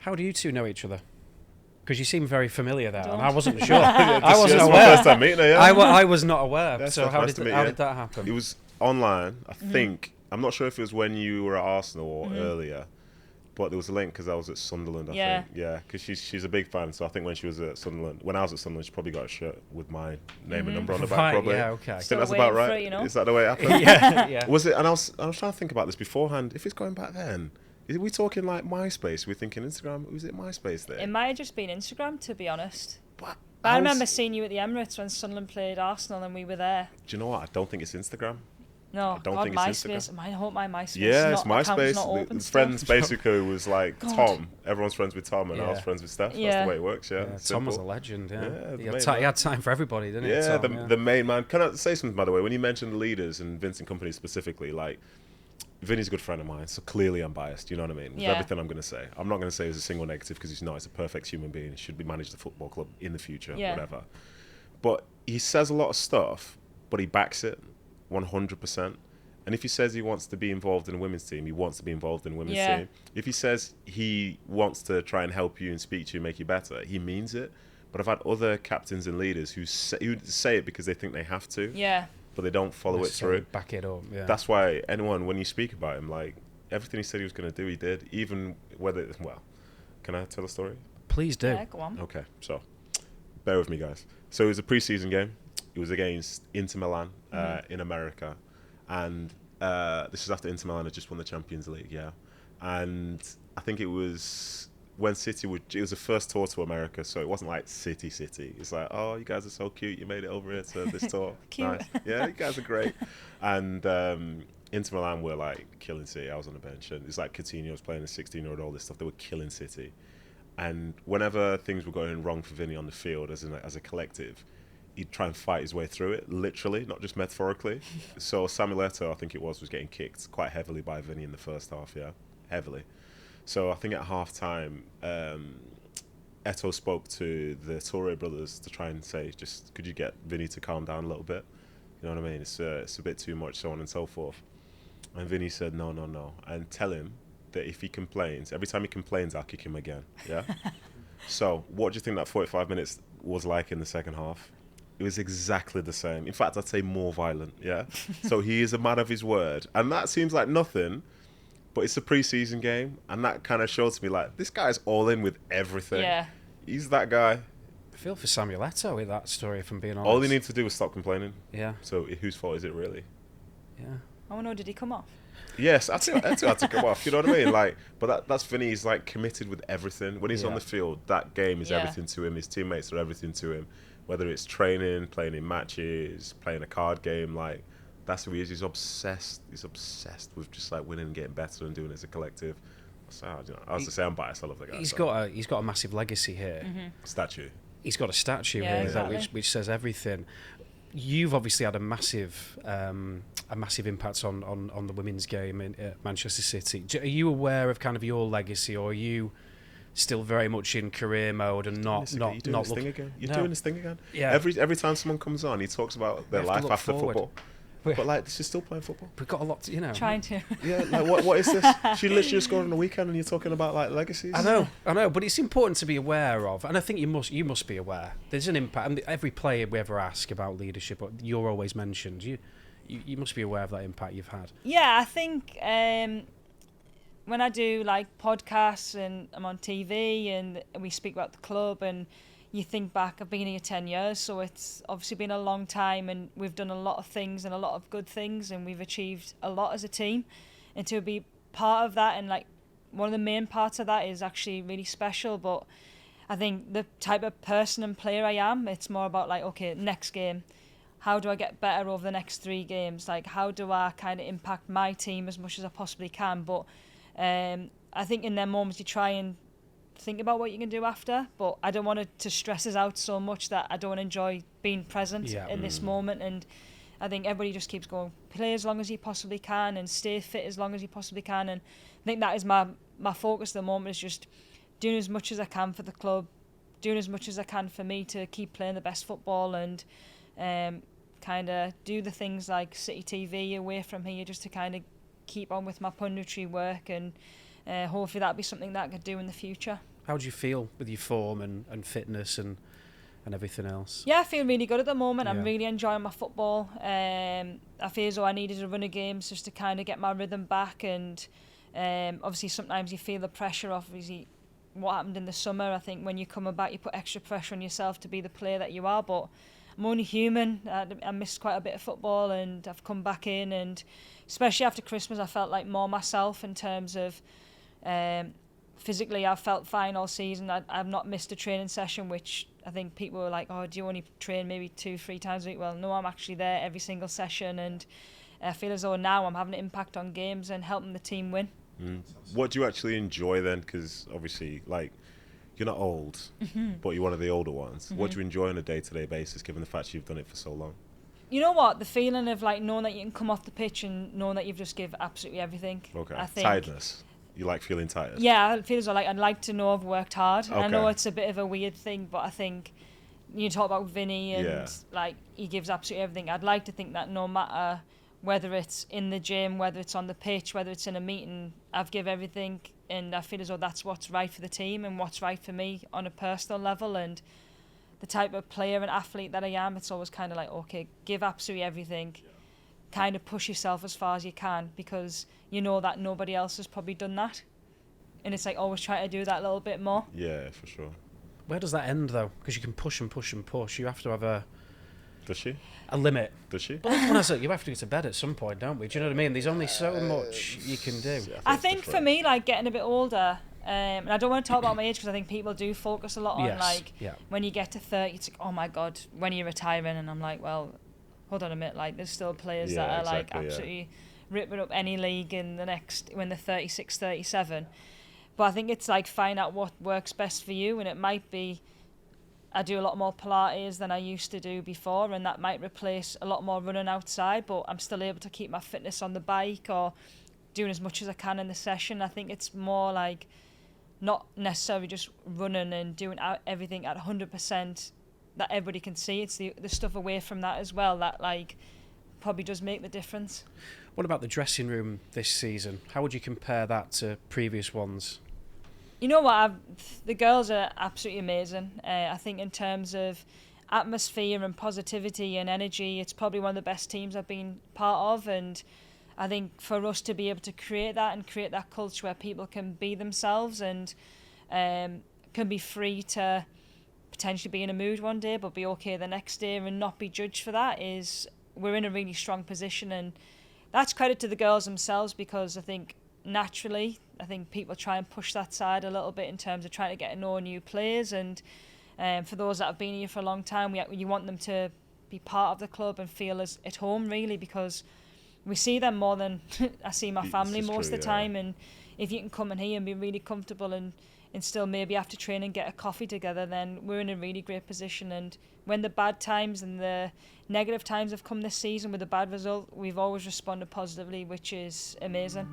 How do you two know each other? Because you seem very familiar there, and I Don't. wasn't sure. Yeah, I wasn't this is my aware. first time meeting her, yeah. I was not aware. That's So how nice did to meet how you. did that happen? It was online, I think. I'm not sure if it was when you were at Arsenal or earlier, but there was a link because I was at Sunderland, I think. Yeah, because she's a big fan, so I think when she was at Sunderland, when I was at Sunderland, she probably got a shirt with my name and number on the back, Right, probably. yeah, okay. I think Still that's about waiting for right. it, you know? Is that the way it happened? yeah. Was it? And I was trying to think about this beforehand. If it's going back then, are we talking like MySpace? We're thinking Instagram. Was it MySpace there? It might have just been Instagram, to be honest. But But I remember seeing you at the Emirates when Sunderland played Arsenal and we were there. Do you know what? I don't think it's Instagram. No, I don't God, think it's MySpace. I hope my MySpace. Yeah, it's account's MySpace. Not open The still. friends basically was like God. Tom. Everyone's friends with Tom, and I was Yeah. friends with Steph. That's Yeah. the way it works. Yeah, Tom Simple. was a legend. Yeah, Yeah, he had time for everybody, didn't he? Yeah, Tom, the main man. Can I say something, by the way? When you mentioned the leaders and Vincent Company specifically, like, Vinny's a good friend of mine, so clearly I'm biased, you know what I mean? With Yeah. everything I'm going to say. I'm not going to say he's a single negative because he's not. He's a perfect human being. He should be managed the football club in the future, Yeah. whatever. But he says a lot of stuff, but he backs it 100%. And if he says he wants to be involved in a women's team, he wants to be involved in a women's Yeah. team. If he says he wants to try and help you and speak to you, make you better, he means it. But I've had other captains and leaders who say it because they think they have to, Yeah. but they don't follow it through. Back it up. Yeah. That's why anyone, when you speak about him, like, everything he said he was going to do, he did. Even whether, well, can I tell a story? Please do. Yeah, go on. Okay, so bear with me, guys. So it was a pre-season game. It was against Inter Milan in America, and this was after Inter Milan had just won the Champions League. Yeah, and I think it was when City would. It was the first tour to America, so it wasn't like City. It's like, oh, you guys are so cute. You made it over here to this tour. Cute. Nice. Yeah, you guys are great. And Inter Milan were like killing City. I was on the bench, and it's like Coutinho was playing a 16-year-old, all this stuff. They were killing City. And whenever things were going wrong for Vinny on the field as a collective, he'd try and fight his way through it, literally, not just metaphorically. So Samuel Eto'o, I think it was getting kicked quite heavily by Vinny in the first half, yeah, heavily. So I think at half-time, Eto'o spoke to the Toure brothers to try and say, just, could you get Vinny to calm down a little bit? You know what I mean? It's a bit too much, so on and so forth. And Vinny said, no, and tell him that if he complains, every time he complains, I'll kick him again. Yeah. So, what do you think that 45 minutes was like in the second half? It was exactly the same. In fact, I'd say more violent. Yeah. So he is a man of his word, and that seems like nothing, but it's a pre-season game, and that kind of shows me like this guy's all in with everything. Yeah. He's that guy. I feel for Samuel Eto'o with that story, if I'm being honest. All he needs to do is stop complaining. Yeah. So whose fault is it really? Yeah. Oh no, did he come off? Yes, I had to come off. You know what I mean? Like, but that's Vinny. He's like committed with everything. When he's on the field, that game is everything to him. His teammates are everything to him. Whether it's training, playing in matches, playing a card game, like that's who he is. He's obsessed. He's obsessed with just like winning and getting better and doing it as a collective. So, you know, I was to say I'm biased. I love the guy. He's got a massive legacy here. Mm-hmm. Statue. He's got a statue Yeah, here exactly. which says everything. You've obviously had a massive impact on the women's game at Manchester City. Are you aware of kind of your legacy, or are you still very much in career mode and not You're doing this thing again. You're doing this thing again. Yeah. Every time someone comes on, he talks about their life after football. But like, she's still playing football. We've got a lot, Trying to. Yeah, like what is this? She literally just scored on the weekend, and you're talking about like legacies. I know, but it's important to be aware of, and I think you must be aware. There's an impact, and every player we ever ask about leadership, you're always mentioned. You must be aware of that impact you've had. Yeah, I think when I do like podcasts and I'm on TV and we speak about the club, and you think back, I've been here 10 years, so it's obviously been a long time, and we've done a lot of things and a lot of good things, and we've achieved a lot as a team. And to be part of that, and like one of the main parts of that is actually really special. But I think the type of person and player I am, it's more about like, okay, next game, how do I get better over the next 3 games? Like, how do I kind of impact my team as much as I possibly can? But I think in them moments you try and think about what you can do after, but I don't want it to stress us out so much that I don't enjoy being present in this moment. And I think everybody just keeps going, play as long as you possibly can and stay fit as long as you possibly can. And I think that is my focus at the moment, is just doing as much as I can for the club, doing as much as I can for me to keep playing the best football, and kind of do the things like City TV away from here, just to kind of keep on with my punditry work, and hopefully that'll be something that I could do in the future. How do you feel with your form and fitness and everything else? Yeah, I feel really good at the moment. Yeah. I'm really enjoying my football. I feel as though I needed a run of games just to kind of get my rhythm back, and obviously sometimes you feel the pressure of obviously what happened in the summer. I think when you're coming back you put extra pressure on yourself to be the player that you are, but I'm only human. I missed quite a bit of football and I've come back in, and especially after Christmas I felt like more myself in terms of physically. I felt fine all season. I've not missed a training session, which I think people were like, oh, do you only train maybe 2-3 times a week? Well, no, I'm actually there every single session, and I feel as though now I'm having an impact on games and helping the team win. What do you actually enjoy then? Because obviously, like, you're not old, but you're one of the older ones. What do you enjoy on a day-to-day basis, given the fact you've done it for so long? You know what? The feeling of like knowing that you can come off the pitch and knowing that you've just give absolutely everything. Okay. I think, Tiredness. You like feeling tired? Yeah, I feel as though like I'd like to know I've worked hard. Okay. I know it's a bit of a weird thing, but I think you talk about Vinny and Yeah. like he gives absolutely everything. I'd like to think that no matter whether it's in the gym, whether it's on the pitch, whether it's in a meeting, I've give everything, and I feel as though that's what's right for the team and what's right for me on a personal level. And the type of player and athlete that I am, it's always kind of like, okay, give absolutely everything. Kind of push yourself as far as you can, because you know that nobody else has probably done that. And it's like always try to do that a little bit more. Yeah, for sure. Where does that end though? Because you can push and push and push. You have to have a Does she? limit. Does she? But when I say you have to go to bed at some point, don't we? Do you know what I mean? There's only so much you can do. I think for me, like getting a bit older, and I don't want to talk about my age because I think people do focus a lot on when you get to 30, it's like, oh my God, when are you retiring? And I'm like, well, hold on a minute, like there's still players that are like absolutely ripping up any league in the next, when they're 36, 37. But I think it's like find out what works best for you, and it might be I do a lot more Pilates than I used to do before, and that might replace a lot more running outside, but I'm still able to keep my fitness on the bike or doing as much as I can in the session. I think it's more like not necessarily just running and doing everything at 100% that everybody can see. It's the stuff away from that as well that like probably does make the difference. What about the dressing room this season? How would you compare that to previous ones? You know what? The girls are absolutely amazing. I think in terms of atmosphere and positivity and energy, it's probably one of the best teams I've been part of. And I think for us to be able to create that and create that culture where people can be themselves and can be free to potentially be in a mood one day but be okay the next day and not be judged for that, is we're in a really strong position. And that's credit to the girls themselves, because I think naturally I think people try and push that side a little bit in terms of trying to get to know new players, and for those that have been here for a long time, you want them to be part of the club and feel as at home, really, because we see them more than I see my family most of the time. And if you can come in here and be really comfortable and still maybe after training get a coffee together, then we're in a really great position. And when the bad times and the negative times have come this season with a bad result, we've always responded positively, which is amazing.